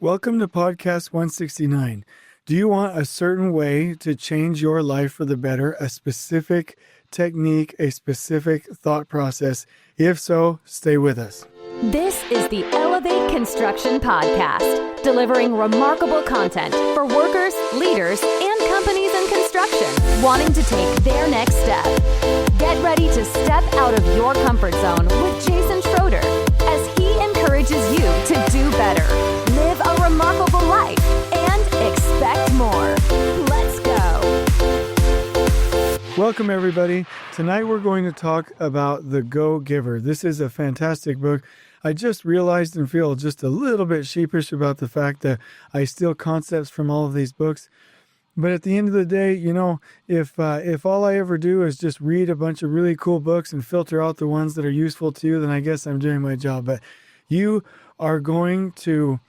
Welcome to Podcast 169. Do you want a certain way to change your life for the better, a specific technique, a specific thought process? If so, stay with us. This is the Elevate Construction Podcast, delivering remarkable content for workers, leaders, and companies in construction wanting to take their next step. Get ready to step out of your comfort zone with Jason Schroeder as he encourages you to do better, live a remarkable life, and expect more. Let's go. Welcome, everybody. Tonight we're going to talk about The Go-Giver. This is a fantastic book. I just realized and feel just a little bit sheepish about the fact that I steal concepts from all of these books. But at the end of the day, you know, if all I ever do is just read a bunch of really cool books and filter out the ones that are useful to you, then I guess I'm doing my job. But you are going to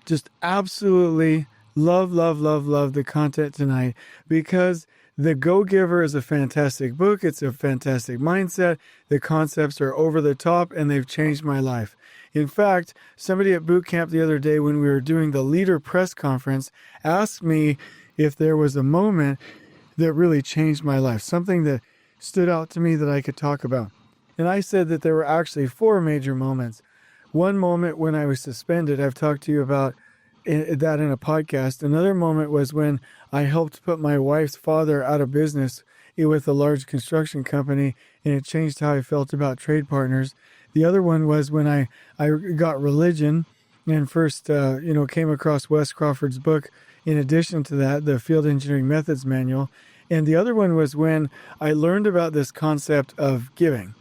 just absolutely love the content tonight, because The Go-Giver is a fantastic book. It's a fantastic mindset. The concepts are over the top, and they've changed my life. In fact, somebody at boot camp the other day when we were doing the leader press conference asked me if there was a moment that really changed my life, something that stood out to me that I could talk about. And I said that there were actually four major moments. One moment when I was suspended, I've talked to you about that in a podcast. Another moment was when I helped put my wife's father out of business with a large construction company, and it changed how I felt about trade partners. The other one was when I got religion and first, came across Wes Crawford's book. In addition to that, the Field Engineering Methods Manual. And the other one was when I learned about this concept of giving.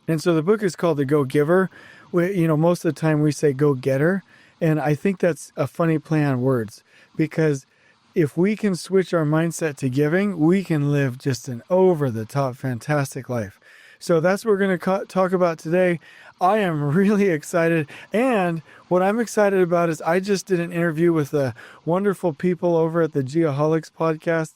And so the book is called The Go-Giver. Most of the time we say go-getter. And I think that's a funny play on words, because if we can switch our mindset to giving, we can live just an over-the-top fantastic life. So that's what we're going to talk about today. I am really excited. And what I'm excited about is I just did an interview with the wonderful people over at the Geaholics podcast.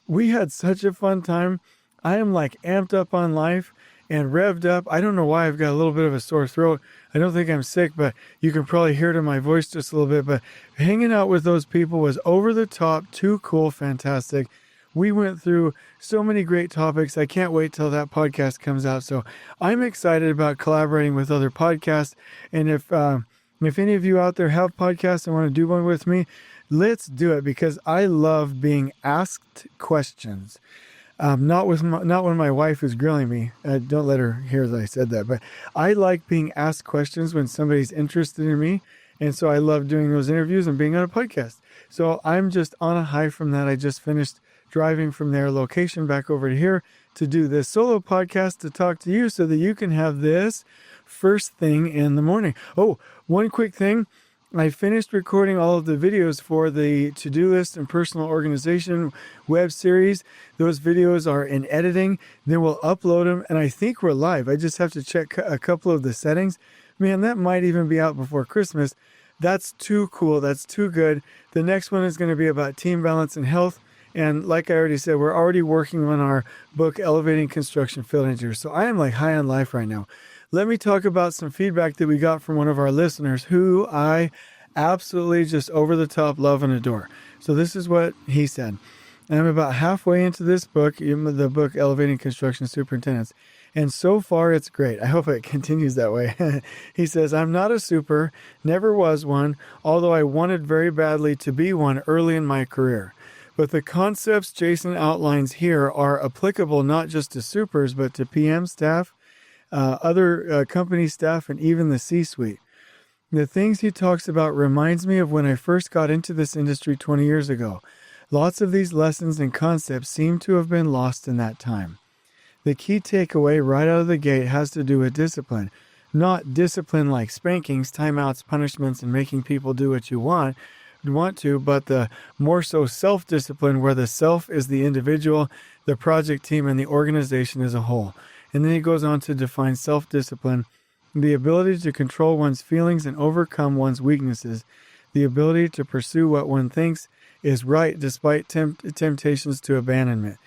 We had such a fun time. I am like amped up on life and revved up. I don't know why I've got a little bit of a sore throat. I don't think I'm sick, but you can probably hear it in my voice just a little bit. But hanging out with those people was over the top, too cool, fantastic. We went through so many great topics. I can't wait till that podcast comes out. So I'm excited about collaborating with other podcasts. And if any of you out there have podcasts and want to do one with me, let's do it, because I love being asked questions. Not when my wife is grilling me. Don't let her hear that I said that. But I like being asked questions when somebody's interested in me. And so I love doing those interviews and being on a podcast. So I'm just on a high from that. I just finished driving from their location back over to here to do this solo podcast to talk to you so that you can have this first thing in the morning. Oh, one quick thing. I finished recording all of the videos for the to-do list and personal organization web series. Those videos are in editing. Then we'll upload them, and I think we're live. I just have to check a couple of the settings. Man, that might even be out before Christmas. That's too cool. That's too good. The next one is going to be about team balance and health. And like I already said, we're already working on our book, Elevating Construction Field Engineers. So I am like high on life right now. Let me talk about some feedback that we got from one of our listeners who I absolutely just over the top love and adore. So this is what he said. I'm about halfway into this book, the book Elevating Construction Superintendents. And so far, it's great. I hope it continues that way. He says, I'm not a super, never was one, although I wanted very badly to be one early in my career. But the concepts Jason outlines here are applicable not just to supers, but to PM staff, other company staff, and even the C-suite. The things he talks about reminds me of when I first got into this industry 20 years ago. Lots of these lessons and concepts seem to have been lost in that time. The key takeaway right out of the gate has to do with discipline. Not discipline like spankings, timeouts, punishments, and making people do what you want to, but the more so self-discipline, where the self is the individual, the project team, and the organization as a whole. And then he goes on to define self-discipline: the ability to control one's feelings and overcome one's weaknesses, the ability to pursue what one thinks is right despite temptations to abandon it.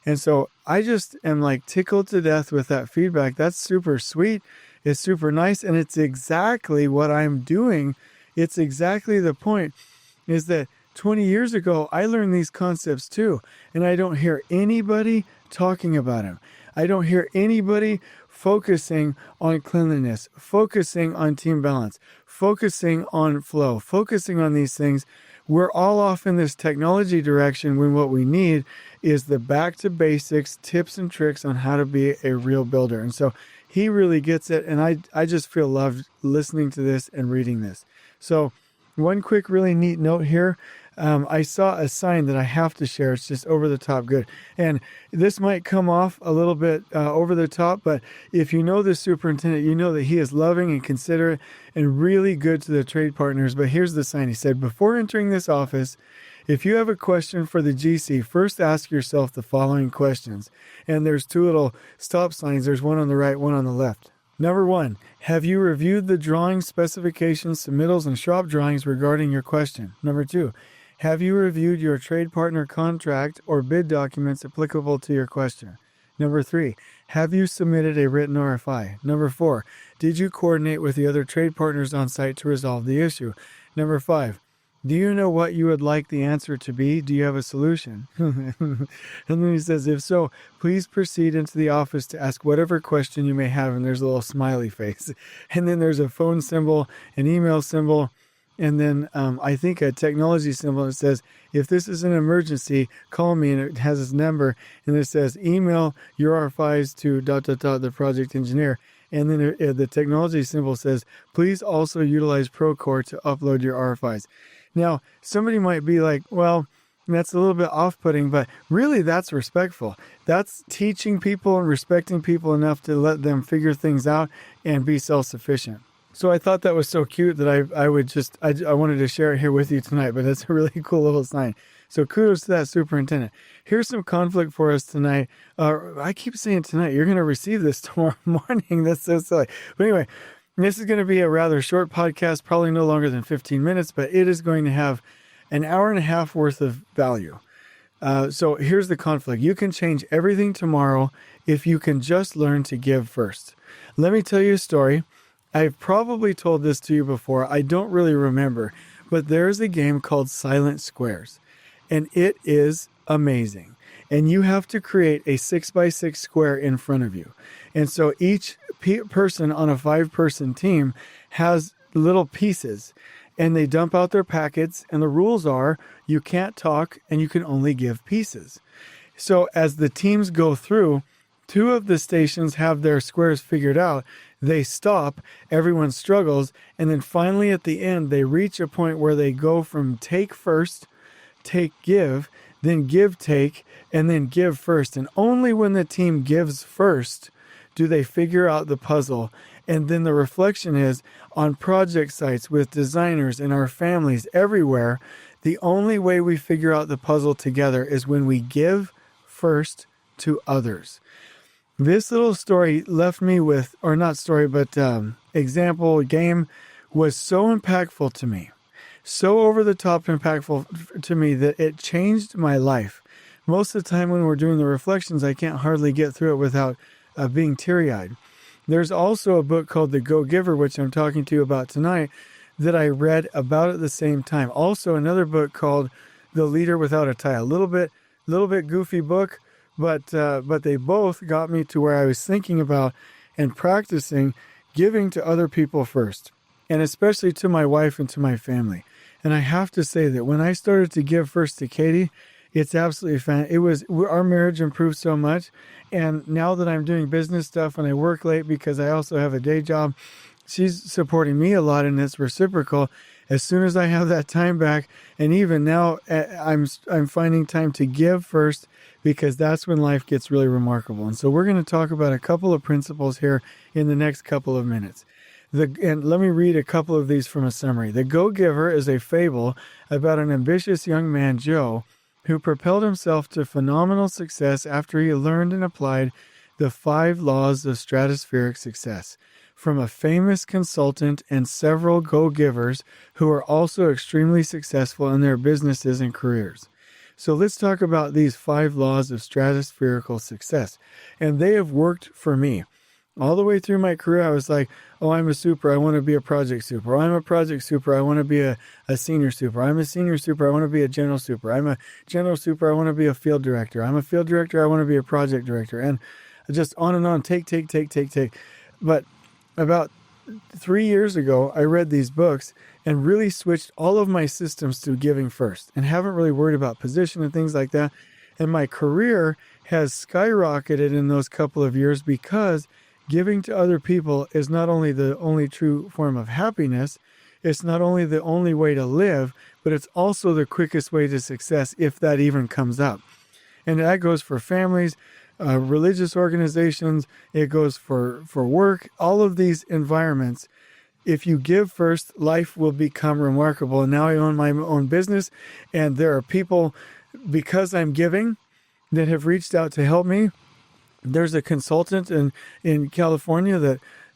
And so I just am like tickled to death with that feedback. That's super sweet. is super nice, and it's exactly what I'm doing. It's exactly the point, is that 20 years ago, I learned these concepts too, and I don't hear anybody talking about them. I don't hear anybody focusing on cleanliness, focusing on team balance, focusing on flow, focusing on these things. We're all off in this technology direction when what we need is the back to basics, tips and tricks on how to be a real builder. And so he really gets it, and I just feel loved listening to this and reading this. So one quick really neat note here. I saw a sign that I have to share. It's just over the top good. And this might come off a little bit over the top, but if you know the superintendent, you know that he is loving and considerate and really good to the trade partners. But here's the sign. He said, before entering this office, if you have a question for the GC, first ask yourself the following questions. And there's two little stop signs. There's one on the right, one on the left. Number 1, have you reviewed the drawings, specifications, submittals, and shop drawings regarding your question? Number 2, have you reviewed your trade partner contract or bid documents applicable to your question? Number 3, have you submitted a written RFI? Number 4, did you coordinate with the other trade partners on site to resolve the issue? Number 5, do you know what you would like the answer to be? Do you have a solution? And then he says, if so, please proceed into the office to ask whatever question you may have. And there's a little smiley face. And then there's a phone symbol, an email symbol, and then I think a technology symbol that says, if this is an emergency, call me. And it has his number. And it says, email your RFIs to ... the project engineer. And then the technology symbol says, please also utilize Procore to upload your RFIs. Now, somebody might be like, well, that's a little bit off-putting, but really that's respectful. That's teaching people and respecting people enough to let them figure things out and be self-sufficient. So I thought that was so cute that I wanted to share it here with you tonight, but it's a really cool little sign. So kudos to that superintendent. Here's some conflict for us tonight. I keep saying tonight, you're going to receive this tomorrow morning. That's so silly. But anyway, this is going to be a rather short podcast, probably no longer than 15 minutes, but it is going to have an hour and a half worth of value. So here's the conflict. You can change everything tomorrow if you can just learn to give first. Let me tell you a story. I've probably told this to you before. I don't really remember, but there's a game called Silent Squares, and it is amazing. And you have to create a 6x6 square in front of you. And so each person on a 5-person team has little pieces, and they dump out their packets. And the rules are you can't talk and you can only give pieces. So as the teams go through, 2 of the stations have their squares figured out. They stop, everyone struggles, and then finally at the end, they reach a point where they go from take first, take give, then give take, and then give first. And only when the team gives first do they figure out the puzzle. And then the reflection is on project sites with designers and our families everywhere, the only way we figure out the puzzle together is when we give first to others. This little story left me with, or not story, but example game was so impactful to me. So over the top impactful to me that it changed my life. Most of the time when we're doing the reflections, I can't hardly get through it without being teary-eyed. There's also a book called The Go-Giver, which I'm talking to you about tonight, that I read about at the same time. Also another book called The Leader Without a Tie. A little bit goofy book, but they both got me to where I was thinking about and practicing giving to other people first, and especially to my wife and to my family. And I have to say that when I started to give first to Katie, it's absolutely our marriage improved so much. And now that I'm doing business stuff and I work late because I also have a day job, she's supporting me a lot, and it's reciprocal. As soon as I have that time back, and even now I'm finding time to give first, because that's when life gets really remarkable. And so we're going to talk about a couple of principles here in the next couple of minutes. And let me read a couple of these from a summary. The Go-Giver is a fable about an ambitious young man, Joe, who propelled himself to phenomenal success after he learned and applied the 5 laws of stratospheric success from a famous consultant and several go-givers who are also extremely successful in their businesses and careers. So let's talk about these 5 laws of stratospherical success. And they have worked for me. All the way through my career, I was like, oh, I'm a super, I want to be a project super. I'm a project super, I want to be a senior super. I'm a senior super, I want to be a general super. I'm a general super, I want to be a field director. I'm a field director, I want to be a project director. And just on and on, take. But about 3 years ago, I read these books and really switched all of my systems to giving first and haven't really worried about position and things like that. And my career has skyrocketed in those couple of years because giving to other people is not only the only true form of happiness, it's not only the only way to live, but it's also the quickest way to success if that even comes up. And that goes for families, religious organizations, it goes for work, all of these environments. If you give first, life will become remarkable. And now I own my own business, and there are people, because I'm giving, that have reached out to help me. There's a consultant in California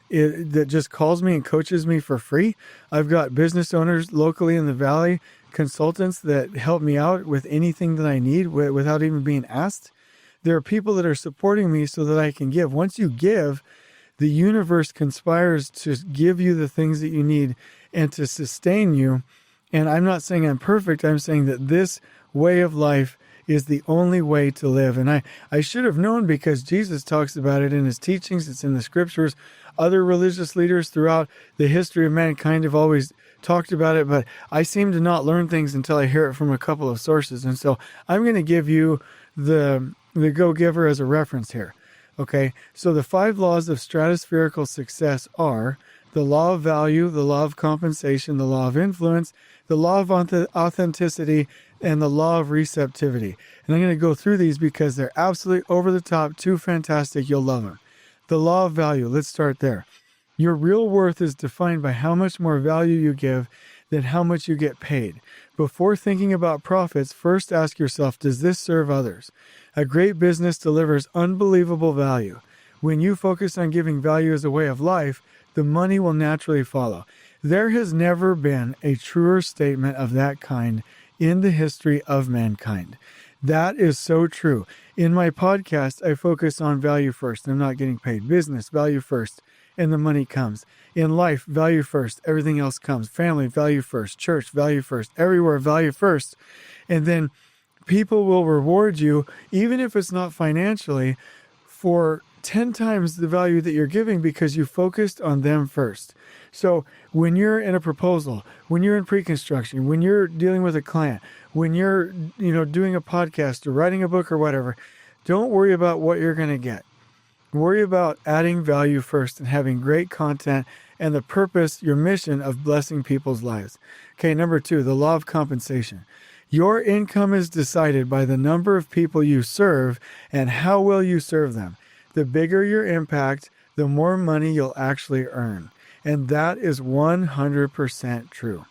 that just calls me and coaches me for free. I've got business owners locally in the Valley, consultants that help me out with anything that I need without even being asked. There are people that are supporting me so that I can give. Once you give, the universe conspires to give you the things that you need and to sustain you. And I'm not saying I'm perfect. I'm saying that this way of life is the only way to live. And I should have known, because Jesus talks about it in his teachings. It's in the scriptures. Other religious leaders throughout the history of mankind have always talked about it, but I seem to not learn things until I hear it from a couple of sources. And so I'm going to give you the Go-Giver as a reference here. Okay, so the 5 laws of stratospherical success are the law of value, the law of compensation, the law of influence, the law of authenticity, and the law of receptivity. And I'm going to go through these because they're absolutely over the top, too fantastic, you'll love them. The law of value, let's start there. Your real worth is defined by how much more value you give than how much you get paid. Before thinking about profits, first ask yourself, does this serve others? A great business delivers unbelievable value. When you focus on giving value as a way of life, the money will naturally follow. There has never been a truer statement of that kind in the history of mankind. That is so true. In my podcast, I focus on value first. I'm not getting paid. Business, value first, and the money comes. In life, value first. Everything else comes. Family, value first. Church, value first. Everywhere, value first. And then people will reward you, even if it's not financially, for 10 times the value that you're giving because you focused on them first. So when you're in a proposal, when you're in pre-construction, when you're dealing with a client, when you're doing a podcast or writing a book or whatever, don't worry about what you're going to get. Worry about adding value first and having great content and the purpose, your mission of blessing people's lives. Okay, number 2, the law of compensation. Your income is decided by the number of people you serve and how well you serve them. The bigger your impact, the more money you'll actually earn. And that is 100% true.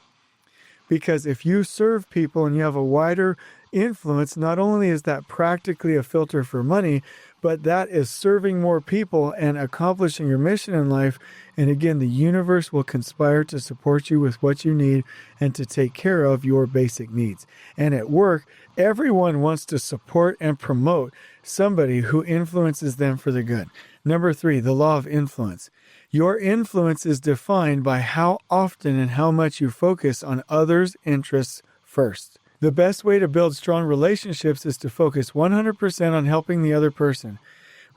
Because if you serve people and you have a wider influence, not only is that practically a filter for money, but that is serving more people and accomplishing your mission in life. And again, the universe will conspire to support you with what you need and to take care of your basic needs. And at work, everyone wants to support and promote somebody who influences them for the good. Number 3, the law of influence. Your influence is defined by how often and how much you focus on others' interests first. The best way to build strong relationships is to focus 100% on helping the other person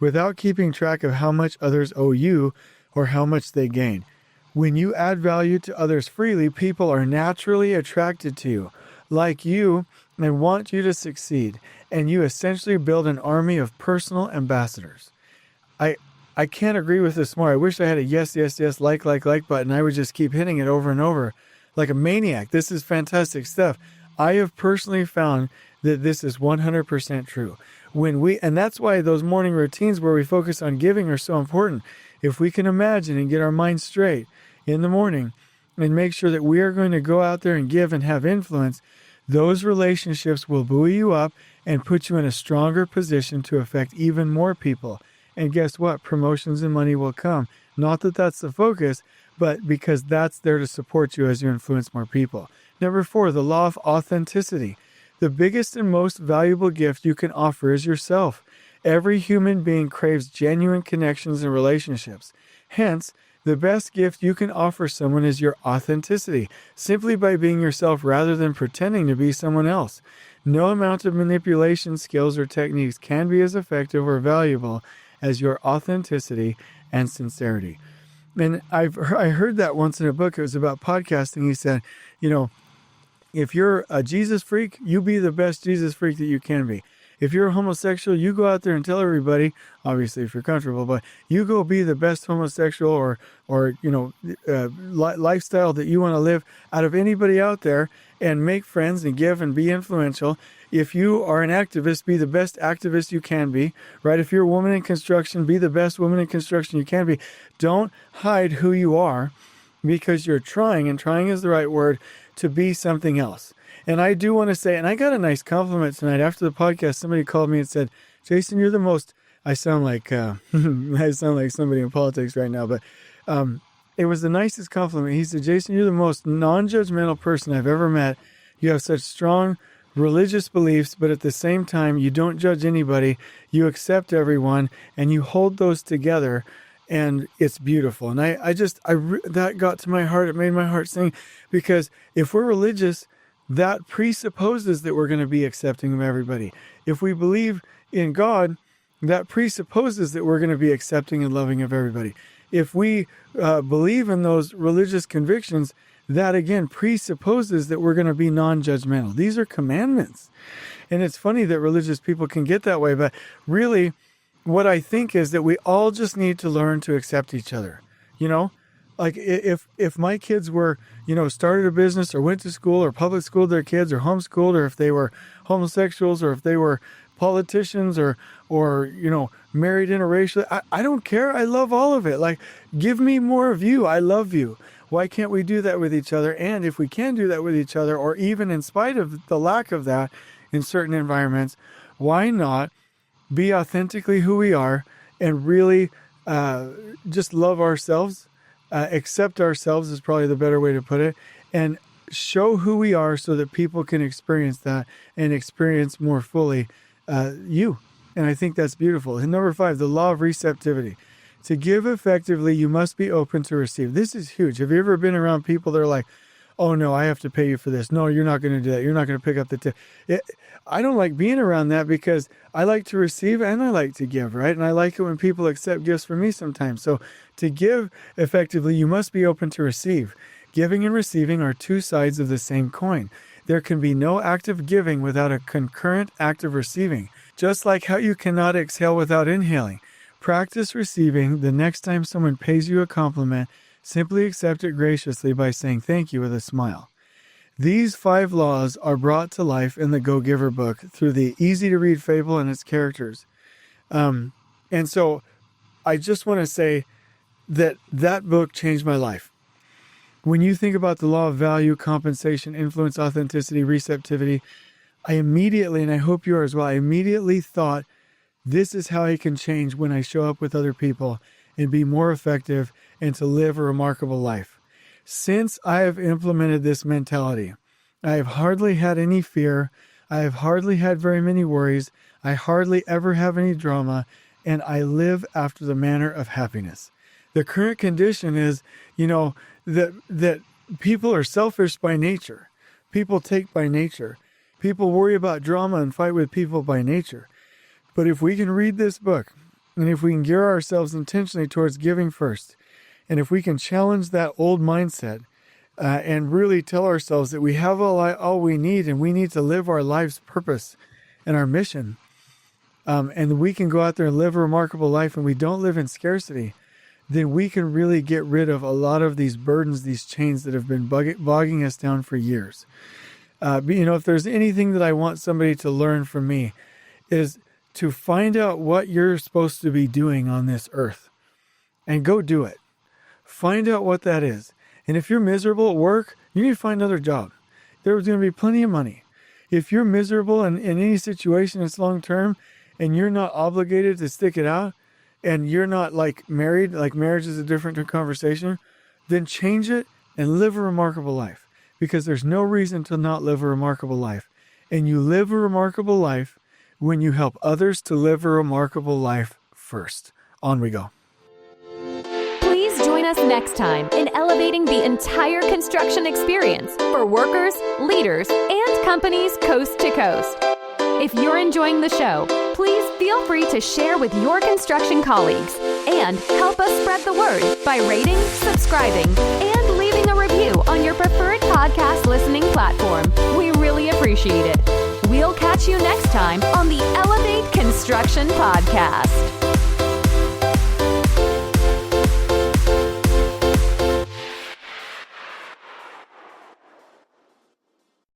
without keeping track of how much others owe you or how much they gain. When you add value to others freely, people are naturally attracted to you, like you, and want you to succeed, and you essentially build an army of personal ambassadors. I can't agree with this more. I wish I had a yes, like button. I would just keep hitting it over and over like a maniac. This is fantastic stuff. I have personally found that this is 100% true. And that's why those morning routines where we focus on giving are so important. If we can imagine and get our minds straight in the morning and make sure that we are going to go out there and give and have influence, those relationships will buoy you up and put you in a stronger position to affect even more people. And guess what? Promotions and money will come. Not that that's the focus, but because that's there to support you as you influence more people. Number 4, the law of authenticity. The biggest and most valuable gift you can offer is yourself. Every human being craves genuine connections and relationships. Hence, the best gift you can offer someone is your authenticity, simply by being yourself rather than pretending to be someone else. No amount of manipulation skills or techniques can be as effective or valuable as your authenticity and sincerity. And I heard that once in a book. It was about podcasting. He said, if you're a Jesus freak, you be the best Jesus freak that you can be. If you're a homosexual, you go out there and tell everybody, obviously if you're comfortable, but you go be the best homosexual or lifestyle that you want to live out of anybody out there, and make friends and give and be influential. If you are an activist, be the best activist you can be, right? If you're a woman in construction, be the best woman in construction you can be. Don't hide who you are, because you're trying, and trying is the right word, to be something else. And I do want to say, and I got a nice compliment tonight after the podcast. Somebody called me and said, "Jason, you're the most," I sound like I sound like somebody in politics right now, but it was the nicest compliment. He said, "Jason, you're the most non-judgmental person I've ever met. You have such strong religious beliefs, but at the same time, you don't judge anybody. You accept everyone, and you hold those together, and it's beautiful." And that got to my heart. It made my heart sing, because if we're religious, that presupposes that we're going to be accepting of everybody. If we believe in God, that presupposes that we're going to be accepting and loving of everybody. If we believe in those religious convictions, that again presupposes that we're going to be non-judgmental. These are commandments. And it's funny that religious people can get that way, but really what I think is that we all just need to learn to accept each other. Like if my kids were, started a business or went to school or public schooled their kids or homeschooled, or if they were homosexuals, or if they were politicians or married interracially, I don't care. I love all of it. Like, give me more of you. I love you. Why can't we do that with each other? And if we can do that with each other, or even in spite of the lack of that in certain environments, why not be authentically who we are and really just love ourselves? Accept ourselves is probably the better way to put it, and show who we are so that people can experience that and experience more fully you. And I think that's beautiful. And number 5, the law of receptivity. To give effectively, you must be open to receive. This is huge. Have you ever been around people that are like, "Oh no, I have to pay you for this. No, you're not going to do that. You're not going to pick up the tip." I don't like being around that, because I like to receive and I like to give, right? And I like it when people accept gifts from me sometimes. So to give effectively, you must be open to receive. Giving and receiving are two sides of the same coin. There can be no act of giving without a concurrent act of receiving, just like how you cannot exhale without inhaling. Practice receiving. The next time someone pays you a compliment, simply accept it graciously by saying thank you with a smile. These 5 laws are brought to life in the Go Giver book through the easy-to-read fable and its characters. And so I just want to say that book changed my life. When you think about the law of value, compensation, influence, authenticity, receptivity, I immediately, and I hope you are as well, I immediately thought, this is how I can change when I show up with other people and be more effective and to live a remarkable life. Since I have implemented this mentality, I have hardly had any fear. I have hardly had very many worries. I hardly ever have any drama, and I live after the manner of happiness. The current condition is, that people are selfish by nature. People take by nature. People worry about drama and fight with people by nature. But if we can read this book, and if we can gear ourselves intentionally towards giving first, and if we can challenge that old mindset and really tell ourselves that we have all we need, and we need to live our life's purpose and our mission, and we can go out there and live a remarkable life, and we don't live in scarcity, then we can really get rid of a lot of these burdens, these chains that have been bogging us down for years. If there's anything that I want somebody to learn from me, is to find out what you're supposed to be doing on this earth and go do it. Find out what that is. And if you're miserable at work, you need to find another job. There's going to be plenty of money. If you're miserable in any situation that's long term, and you're not obligated to stick it out, and you're not like married, like marriage is a different conversation, then change it and live a remarkable life. Because there's no reason to not live a remarkable life. And you live a remarkable life when you help others to live a remarkable life first. On we go. Please join us next time in elevating the entire construction experience for workers, leaders, and companies coast to coast. If you're enjoying the show, please feel free to share with your construction colleagues and help us spread the word by rating, subscribing, and leaving a review on your preferred podcast listening platform. We really appreciate it. We'll catch you next time on the Elevate Construction Podcast.